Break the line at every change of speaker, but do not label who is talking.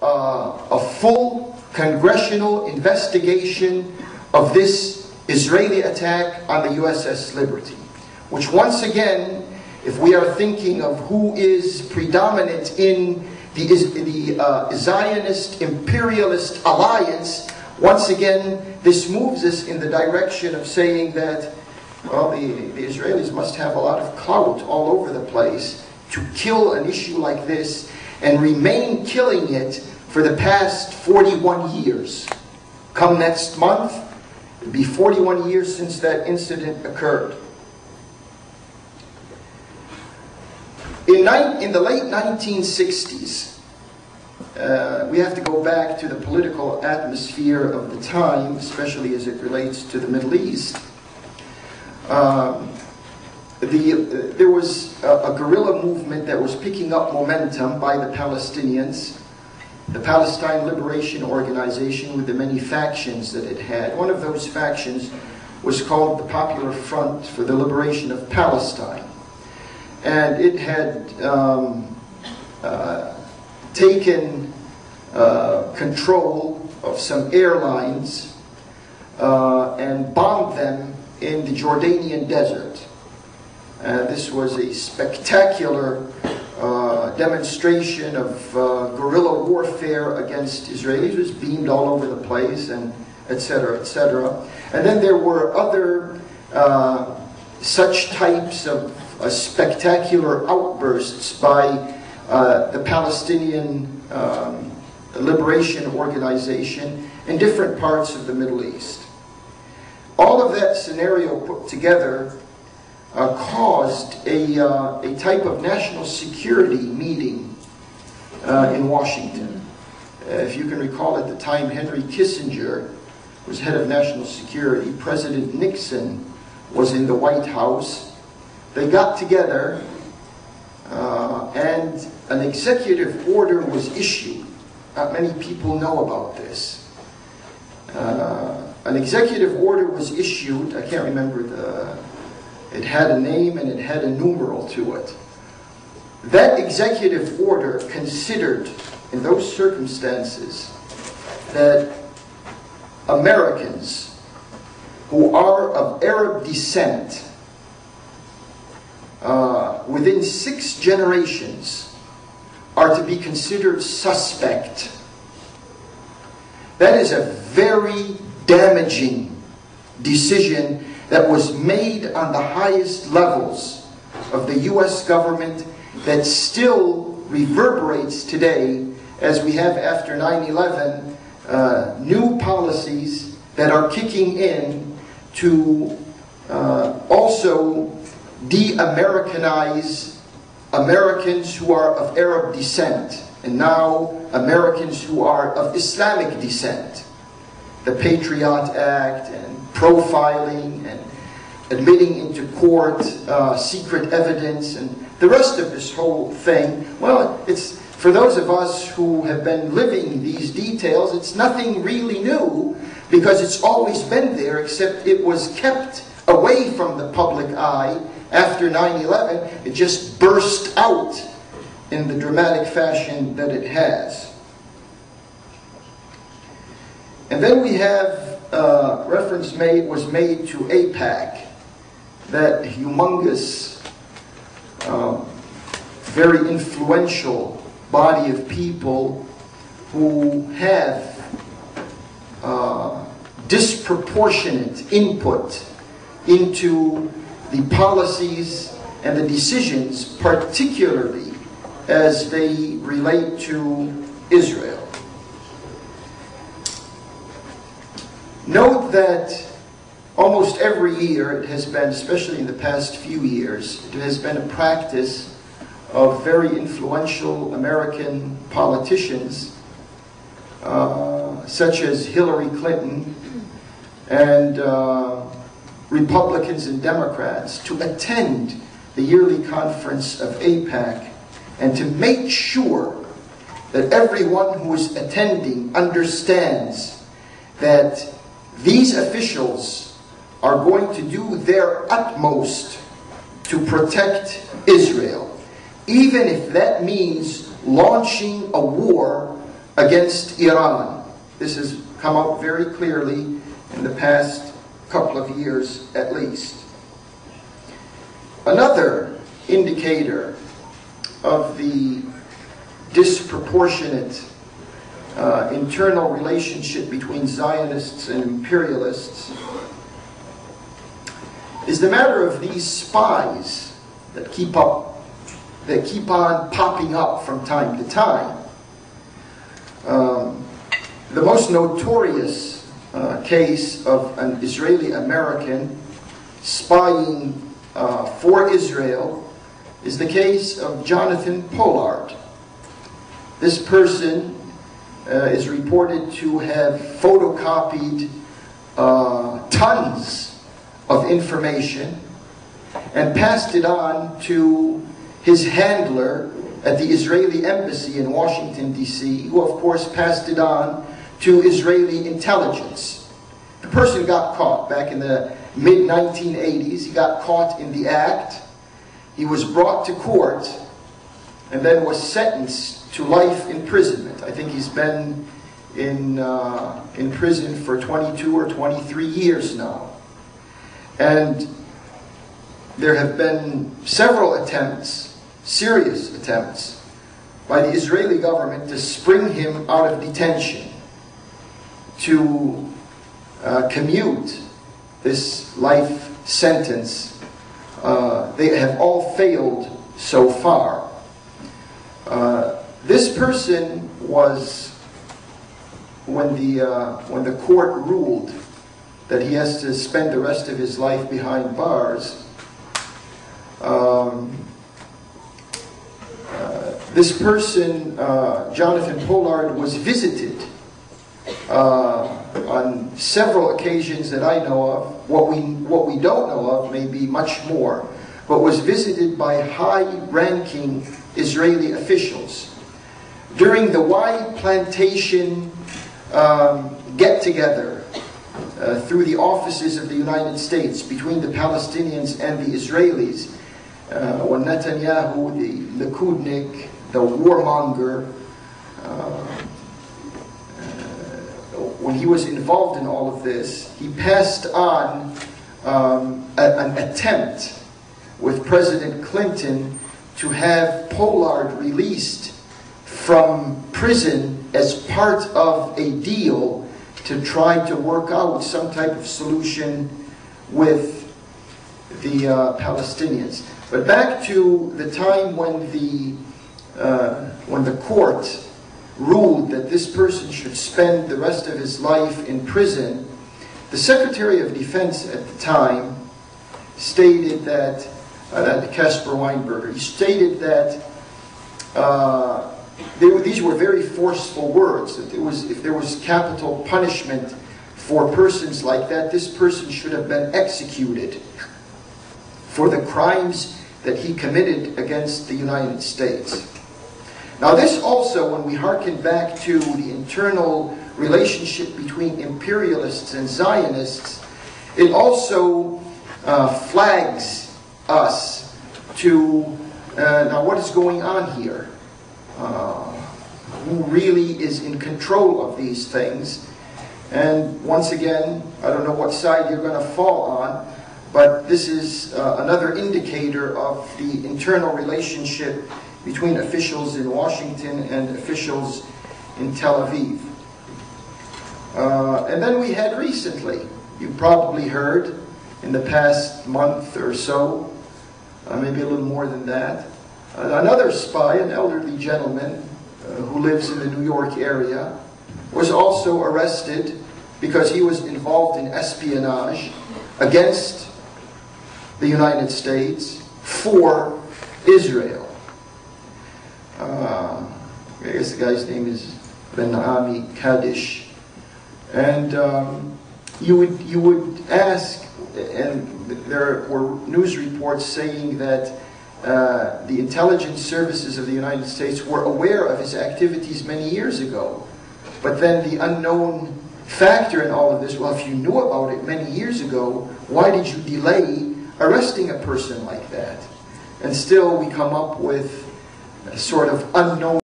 a full congressional investigation of this Israeli attack on the USS Liberty, which once again, if we are thinking of who is predominant in the Zionist imperialist alliance, once again, this moves us in the direction of saying that, well, the Israelis must have a lot of clout all over the place to kill an issue like this and remain killing it for the past 41 years. Come next month, it'll be 41 years since that incident occurred. In the late 1960s, we have to go back to the political atmosphere of the time, especially as it relates to the Middle East. There was a guerrilla movement that was picking up momentum by the Palestinians, the Palestine Liberation Organization, with the many factions that it had. One of those factions was called the Popular Front for the Liberation of Palestine. And it had taken control of some airlines and bombed them in the Jordanian desert. This was a spectacular demonstration of guerrilla warfare against Israelis. It was beamed all over the place, and etc., etc. And then there were other such types of spectacular outbursts by the Palestinian Liberation Organization in different parts of the Middle East. All of that scenario put together caused a type of national security meeting in Washington. If you can recall, at the time Henry Kissinger was head of national security, President Nixon was in the White House. They got together and an executive order was issued. Not many people know about this. An executive order was issued. I can't remember it had a name and it had a numeral to it. That executive order considered, in those circumstances, that Americans who are of Arab descent within 6 generations are to be considered suspect. That is a very damaging decision that was made on the highest levels of the U.S. government that still reverberates today, as we have after 9/11 new policies that are kicking in to also de-Americanize Americans who are of Arab descent, and now Americans who are of Islamic descent. The Patriot Act and profiling and admitting into court secret evidence and the rest of this whole thing. Well, it's for those of us who have been living these details, it's nothing really new because it's always been there, except it was kept away from the public eye after 9/11. It just burst out in the dramatic fashion that it has. And then we have reference was made to AIPAC, that humongous, very influential body of people who have disproportionate input into the policies and the decisions, particularly as they relate to Israel. Note that almost every year it has been, especially in the past few years, it has been a practice of very influential American politicians, such as Hillary Clinton and Republicans and Democrats, to attend the yearly conference of AIPAC and to make sure that everyone who is attending understands that these officials are going to do their utmost to protect Israel, even if that means launching a war against Iran. This has come out very clearly in the past couple of years at least. Another indicator of the disproportionate internal relationship between Zionists and imperialists is the matter of these spies that keep on popping up from time to time. The most notorious case of an Israeli-American spying for Israel is the case of Jonathan Pollard. This person is reported to have photocopied tons of information and passed it on to his handler at the Israeli embassy in Washington, D.C., who of course passed it on to Israeli intelligence. The person got caught back in the mid-1980s. He got caught in the act. He was brought to court and then was sentenced to life imprisonment. I think he's been in prison for 22 or 23 years now. And there have been several attempts, serious attempts, by the Israeli government to spring him out of detention, to commute this life sentence. They have all failed so far. This person was, when the court ruled that he has to spend the rest of his life behind bars, this person, Jonathan Pollard, was visited on several occasions that I know of. What we don't know of may be much more, but was visited by high-ranking Israeli officials. During the wide plantation get-together through the offices of the United States between the Palestinians and the Israelis, when Netanyahu, the Likudnik, the warmonger, when he was involved in all of this, he passed on an attempt with President Clinton to have Pollard released from prison as part of a deal to try to work out some type of solution with the Palestinians. But back to the time when the court ruled that this person should spend the rest of his life in prison, the Secretary of Defense at the time stated that, Casper Weinberger, he stated that these were very forceful words, that if there was capital punishment for persons like that, this person should have been executed for the crimes that he committed against the United States. Now this also, when we hearken back to the internal relationship between imperialists and Zionists, it also flags us to, now what is going on here? Who really is in control of these things? And once again, I don't know what side you're going to fall on, but this is another indicator of the internal relationship between officials in Washington and officials in Tel Aviv. And then we had recently, you probably heard in the past month or so, maybe a little more than that, another spy, an elderly gentleman who lives in the New York area, was also arrested because he was involved in espionage against the United States for Israel. I guess the guy's name is Ben-Ami Kaddish. And you would ask, and there were news reports saying that the intelligence services of the United States were aware of his activities many years ago. But then the unknown factor in all of this, well, if you knew about it many years ago, why did you delay arresting a person like that? And still we come up with a sort of unknown